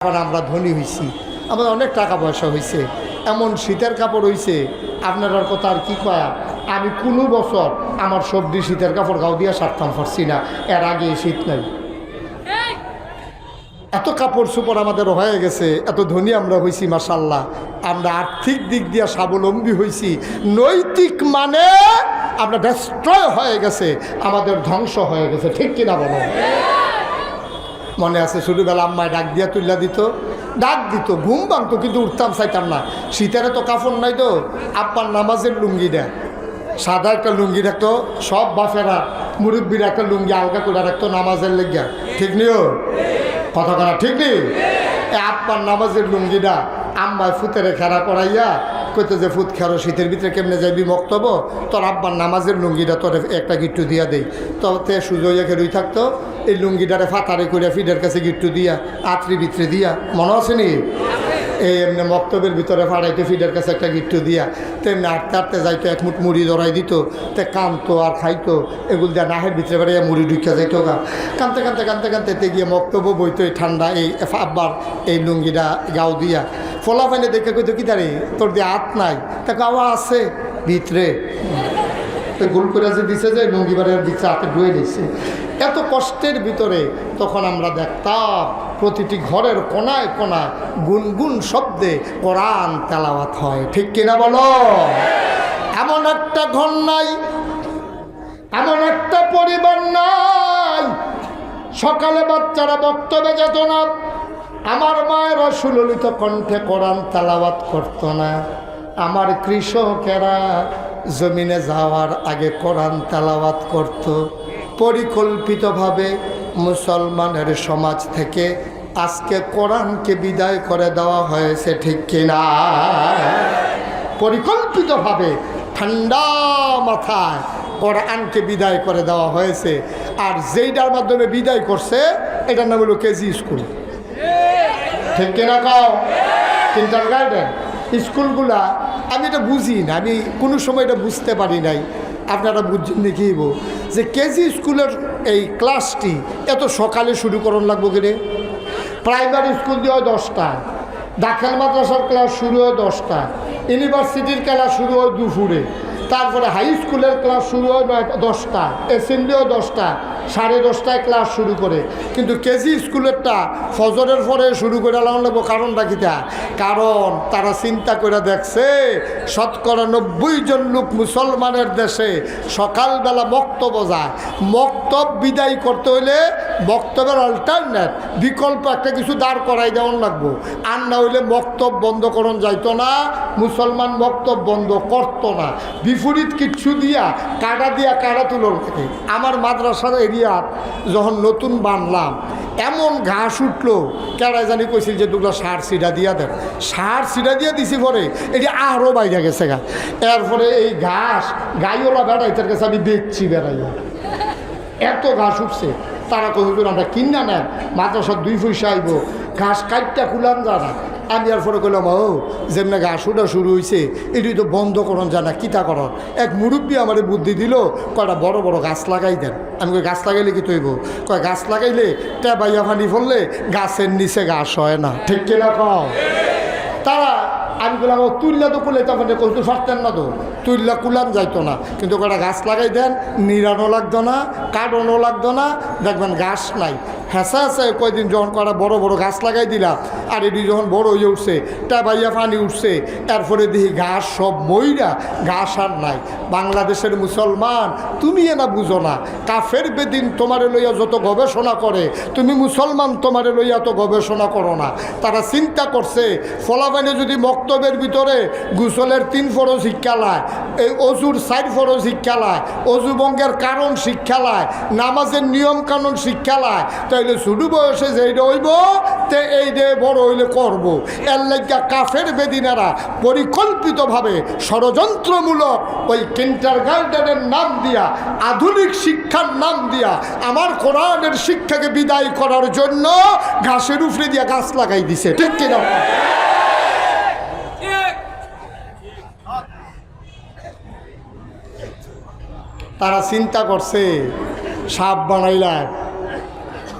এখন আমরা ধনী হয়েছি, আমাদের অনেক টাকা পয়সা হয়েছে, এমন শীতের কাপড় হয়েছে আপনার কথা আর কি কয়া। আমি কোনো বছর আমার সবজি শীতের কাপড় গাও দিয়া সারতাম পারছি না, এর আগে শীত নাই। এত কাপড় চোপড় আমাদের হয়ে গেছে, এত ধনী আমরা হয়েছি মাশাআল্লাহ। আমরা আর্থিক দিক দিয়ে স্বাবলম্বী হয়েছি, নৈতিক মানে আমরা ডেস্ট্রয় হয়ে গেছে, আমাদের ধ্বংস হয়ে গেছে, ঠিক কিনা বলো? মনে আছে ছোটোবেলা আম্মায় ডাক দিয়া তুল্লা দিত, ডাক দিত, ঘুম ভাঙতো কিন্তু উঠতাম চাইতাম না। শীতের তো কাপড় নাই তো, আব্বার নামাজের লুঙ্গি দেয়, সাদা একটা লুঙ্গি রাখতো, সব বাফেরা মুরব্বীরা একটা লুঙ্গি আলগা করে রাখতো নামাজের লেগিয়া, ঠিক নিও কথা করা, ঠিক নেই? আব্বার নামাজের লুঙ্গিটা আম্মায় ফুতেরে খেরা করাইয়া কইতো যে ফুত খেরো, শীতের ভিতরে কেমনে যাবি মক্তব, তোর আব্বার নামাজের লুঙ্গিটা তোর একটা গিট্টু দিয়া দেই। তো তে সুজইয়া খেরুই থাকতো, এই লুঙ্গিটারে ফাতারে করিয়া ফিডের কাছে গিট্টু দিয়া আত্রি ভিতরে দিয়া, মনে আছে নি? এই এমনি মক্তবের ভিতরে ফাড়াইতো ফিডের কাছে একটা গিট্টু দিয়া, তেমনি আটতে আটতে যাইতো, এক মুঠ মুড়ি ধরাই দিত, তে কানতো আর খাইতো, এগুলো দিয়া নাহের ভিতরে বেড়াইয়া মুড়ি ঢুকিয়া যাইতো গা, কানতে কানতে কানতে কানতে তে গিয়ে মক্তব্য বইতো এই ঠান্ডা এই আব্বার এই লুঙ্গিটা গাও দিয়া। ফলা ফাইলে দেখে কইতো কি দাঁড়ি তোর দিয়ে হাত নাই, তা গাওয়া আছে ভিতরে, গোল করে যে দিছে যে লুঙ্গিবারের ভিতরে হাতে ডুয়ে দিচ্ছে। এত কষ্টের ভিতরে তখন আমরা দেখতাম প্রতিটি ঘরের কোনায় কোনায় গুনগুন শব্দে কোরআন তেলাওয়াত হয়, ঠিক কিনা বলো? এমন একটা ঘর নাই, এমন একটা পরিবার নাই সকালে বাচ্চারা বক্তব্যে যেত না, আমার মায়েরা সুললিত কণ্ঠে কোরআন তেলাওয়াত করতো না, আমার কৃষকেরা জমিনে যাওয়ার আগে কোরআন তেলাওয়াত করত। পরিকল্পিতভাবে মুসলমানের সমাজ থেকে আজকে কোরআনকে বিদায় করে দেওয়া হয়েছে, ঠিক কিনা? পরিকল্পিতভাবে ঠান্ডা মাথায় কোরআনকে বিদায় করে দেওয়া হয়েছে, আর যেইটার মাধ্যমে বিদায় করছে এটার নাম হলো কেজি স্কুল, ঠিক কিনা কাও? কিন্ডারগার্টেন স্কুলগুলা আমি এটা বুঝি না, আমি কোনো সময় এটা বুঝতে পারি নাই, আপনারা বুঝছেন দেখিব যে কেজি স্কুলের এই ক্লাসটি এত সকালে শুরু করন লাগবো কিনে। প্রাইমারি স্কুল দিয়ে হয় 10টা, দাখিল মাদ্রাসার ক্লাস শুরু হয় 10টা, ইউনিভার্সিটির ক্লাস শুরু হয় দুপুরে, তারপরে হাই স্কুলের ক্লাস শুরু হয় 10টা, এসএমবিও 10টা, 10:30টায় ক্লাস শুরু করে। কিন্তু কেজি স্কুলেরটা ফজরের পরে শুরু করে লাগবো, কারণটা কিটা? কারণ তারা চিন্তা করে দেখছে 90% লোক মুসলমানের দেশে সকালবেলা মক্তব যায়, মক্তব বিদায় করতে হইলে মক্তবের অল্টারনেট বিকল্প একটা কিছু দাঁড় করাই দেওয়ান লাগবো, আর না হইলে মক্তব বন্ধ করন যাইতো না, মুসলমান মক্তব বন্ধ করতো না, বিপরীত কিচ্ছু দিয়া কাটা দিয়া কাটা তুলোর থাকে। আমার মাদ্রাসার এরিয়া যখন নতুন বানলাম এমন ঘাস উঠলো, কেড়াই জানি কইছিল যে দুগুলো সার সিডা দিয়া দেন, সার সিডা দিয়ে দিছি পরে এটি আরও বাইরে গেছে গা। এরপরে এই ঘাস গাইওলা বেড়াইতে গেছে, আমি দেখছি বেড়াইয়া এত ঘাস উঠছে। তারা কহিল আমরা কিনা নেন, মাদ্রাসার 2 পয়সা আইব, ঘাস কাটটা কুলান জানা। আমি আর পরে কইলাম ও যেমনি ঘাস উঠা শুরু হয়েছে এটি তো বন্ধ করন জানা, কিতা করন। এক মুরব্বী আমার বুদ্ধি দিল, কয়টা বড় বড় গাছ লাগাই দেন। আমি কই গাছ লাগাইলে কি তৈব? কয় গাছ লাগাইলে টেবাইয়া পানি ফললে গাছের নিচে ঘাস হয় না, ঠিক কিনা কও? তারা আমি বললাম ও তুললা তো কুলে, তখন কইতো ফারতেন না তো, তুললা কুলান যাইতো না, কিন্তু কয়টা গাছ লাগাই দেন, নিরানো লাগতো না, কাটানো লাগতো না, দেখবেন গাছ নাই। হেঁচা আছে কয়দিন যখন করা বড় বড় গাছ লাগাই দিলাম, আর এটি যখন বড় হয়ে উঠছে টাবাইয়া পানি উঠছে, তারপরে দেখি ঘাস সব মইরা, ঘাস আর নাই। বাংলাদেশের মুসলমান তুমি না বুঝো না, কাফের বেদিন তোমারে লইয়া যত গবেষণা করে তুমি মুসলমান তোমারে লইয়া তো গবেষণা করো না। তারা চিন্তা করছে ফলাবাইনে যদি মক্তবের ভিতরে গোসলের 3 ফরজ শিক্ষা লায়, এই অজুর 4 ফরজ শিক্ষা লায়, অজু ভঙ্গের কারণ শিক্ষা লায়, নামাজের নিয়ম কানুন শিক্ষা লায়, তাইলে ছোটো বয়সে যেইটা হইব তে এই দে বড় হইলে করব। এর লাগিয়া কাফের বেদিনারা পরিকল্পিতভাবে ষড়যন্ত্রমূলক ওই কিন্ডারগার্টেনের নাম দিয়া, আধুনিক শিক্ষার নাম দিয়া আমার কোরআনের শিক্ষাকে বিদায় করার জন্য ঘাসের উপরে দিয়া গাছ লাগাই দিছে, ঠিক কিনা? তারা চিন্তা করছে সাপ বানাইলা,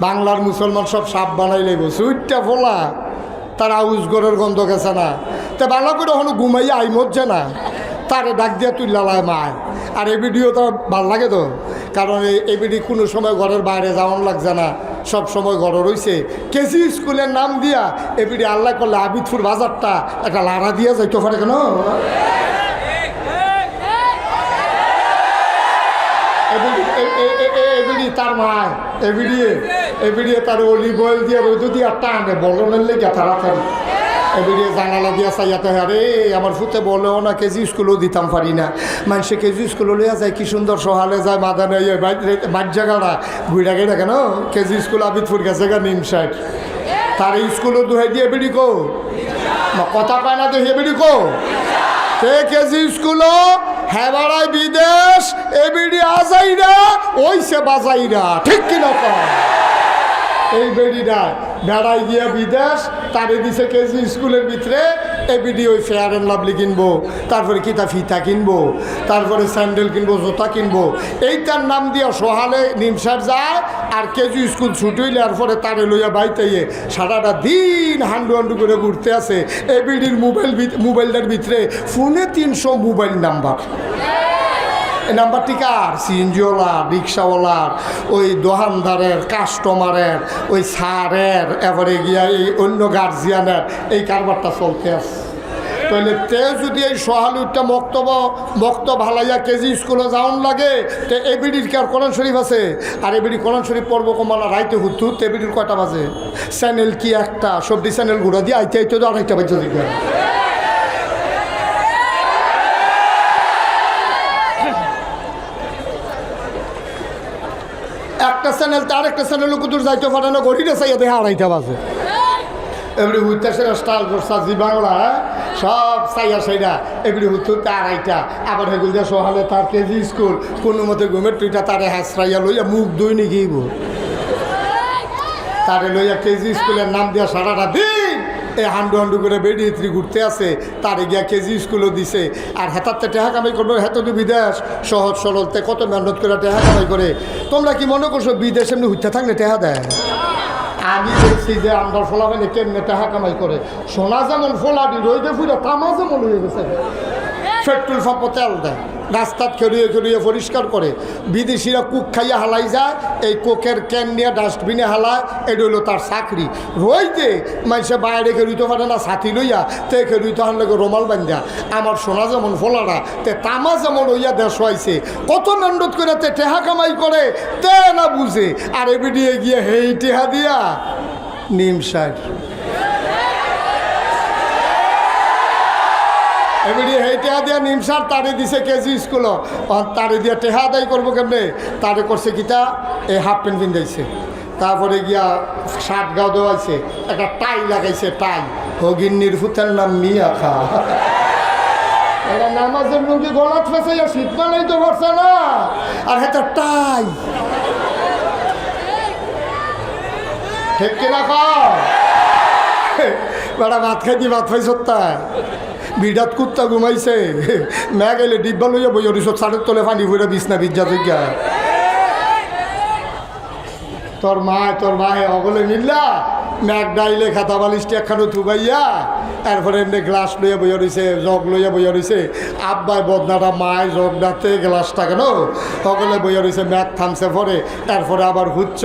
বাংলার মুসলমান সব সাপ বানাই লাগবো, সুইটটা ফোলা তার আউস গরের গন্ধ গেছে না, তে ভালো করে হলো ঘুমাইয়া আই মরছে না, তারে ডাক দিয়া তুই লালায় মায়। আর এই ভিডিও তো ভাল লাগে তো, কারণ এই ভিডিও কোনো সময় ঘরের বাইরে যাওয়ান লাগছে না, সব সময় ঘরে রয়েছে। কেজি স্কুলের নাম দিয়া এই ভিডিও আল্লাহ করলে আবিদপুর বাজারটা একটা লাড়া দিয়া যাইতে পারে কেন? এবিডি তার মায় এবিডি তার অলিভ অয়েল দিয়ে রোদ দিয়ে টানে বলনের লেগে তাড়াতাড়ি এবিডি জানালা দিয়া চাইয়াতে আরে আমার ফুতে বলেও না কেজি স্কুলও দিতাম পারি না, মানুষে কেজি স্কুলও লিয়া যায় কি সুন্দর সহালে যায় মাদানে বাদ জায়গাটা ঘুরা গেলে কেন কেজি স্কুল আবিদপুর গেছে গা নিম সাইড তার স্কুলও দুহাই দিয়ে এবিডি কো কথা পায় না দেখি এবিডি কো তে কেজি স্কুলও হেবাড়াই বিদেশ এবিডি আজাইরা ওইসে বাজাইরা ঠিক কিনা কয় এই বেডিটা বেড়াই গিয়া বিদেশ তারে দিছে কেজি স্কুলের ভিতরে এবিডি ওই ফেয়ার অ্যান্ড লাভলি কিনবো, তারপরে কিতা ফিতা কিনবো, তারপরে স্যান্ডেল কিনবো, জুতা কিনবো, এইটার নাম দিয়া সহালে নিমসার যায়। আর কেজি স্কুল ছুটি হইলে আর পরে তারে লইয়া বাইতাইয়ে সারাটা দিন হান্ডু হান্ডু করে ঘুরতে আছে এবিডির মোবাইলটার ভিতরে ফোনে 300 মোবাইল নাম্বার। এই নাম্বারটি কার? সিএনজিওয়ালার, রিক্সাওয়ালার, ওই দোকানদারের, কাস্টমারের, ওই সারের, এবারে গিয়া এই অন্য গার্জিয়ানের এই কারবারটা চলতে আছে। তাহলে তে যদি এই সহালুটা মক্তব হালাইয়া কেজি স্কুলে যাওয়ান লাগে তো এবিডির কি আর কোরআন শরীফ আছে? আর এবিডি কোরআন শরীফ পর্ব কমালা রাইতে হুতু এবিডির কয়টা বাজে? চ্যানেল কি একটা? সবটি চ্যানেল ঘুরা দিয়ে আইতে আইতে তো আড়াইটা বাজে দিকে একটা চ্যানেল তার একটা চ্যানেল কুতুর যাইতে পারে না, গড়িটা চাইয়া দেখে আড়াইটা বাজে। এমনি হুইতাসের স্টাইল করছা জি বাংলা সব চাইয়া সাইডা এমনি হুতুতে আড়াইটা, আবার হেগুল দিয়ে সহালে তার কেজি স্কুল কোনো মতে ঘুমের টুইটা তারে হাসরাইয়া লইয়া মুখ দই নি গিয়েব তারে লইয়া কেজি স্কুলের নাম দিয়া সারাটা দিন এই হান্ডু হান্ডু করে বেড়ি ইত্রি ঘুরতে আছে। তারে গিয়া কেজি স্কুলও দিছে। আর হেতারতে টেহা কামাই করবো, হেতু বিদেশ সহজ সরলতে কত মেহনত করে টেহা কামাই করে। তোমরা কি মনে করছো বিদেশ এমনি হুইতে থাকলে টেহা দেয়? আমি দেখছি যে আমরা ফোলা মানে কেমনে টেহা কামাই করে। সোনা যেমন ফোলাটি রইতে ফুলে তামা যেমন হয়ে গেছে, পেট্রোল পাম্পে তেল দেয়, রাস্তাত খেড়িয়ে খেড়িয়ে পরিষ্কার করে। বিদেশিরা কুক খাইয়া হালাই যায়, এই কোকের ক্যান নিয়ে ডাস্টবিনে হালায়, এটা হলো তার চাকরি। রইতে মানুষে বাইরে খেড়িতে পারে না ছাতি লইয়া, তে খেড়িতে হান লাগে রোমাল বান্ধা। আমার সোনা যেমন ফোলারা তে তামা যেমন হইয়া দেশ হয়েছে, কত মেহনত করে তে টেহা কামাই করে তে না বুঝে। আর এবিডি গিয়ে হেই টেহা দিয়া নিম সাইড এবারে হেই টেহা দিয়া নিমসার তারে দিছে কেজি স্কুল, তারে দিয়া টেহা আদায় করবো কেমনে? তারে করছে কিতা এই হাফ প্যান্ট পিন্ধাইছে, তারপরে গিয়া শার্ট গাও দেওয়াইছে, একটা টাই লাগাইছে, টাই হগিন্নির ফুতের নাম মিয়া খা। এরা নামাজের লুঙ্গি গলাত ফেসাইয়া শীত মানাই তো পারছে না, আর হেতার টাই ঠিক কিনা বেড়া ভাত খাইতি ভাত খাই সত্তায় বিড়াত কুত্তা ঘুমাইছে, ম্যা গেলে ডিব্বা লইয়া বই সব সারের তলে পানি ফুড়ে বিছনা বিজ্জা থেকে তোর মায় অগলে মিললা ম্যাক ডাইলে খাতা বালিশটি একখানো থুবাইয়া এরপরে এমনি গ্লাস লইয়া বইয়া রয়েছে, জগ লইয়া বইয়া রয়েছে। আব্বাই বদনাটা মায় জগ ডাতে গ্লাসটা কেন সকলে বইয়া রয়েছে, ম্যাক থামছে পরে, এরপরে আবার হুচ্ছ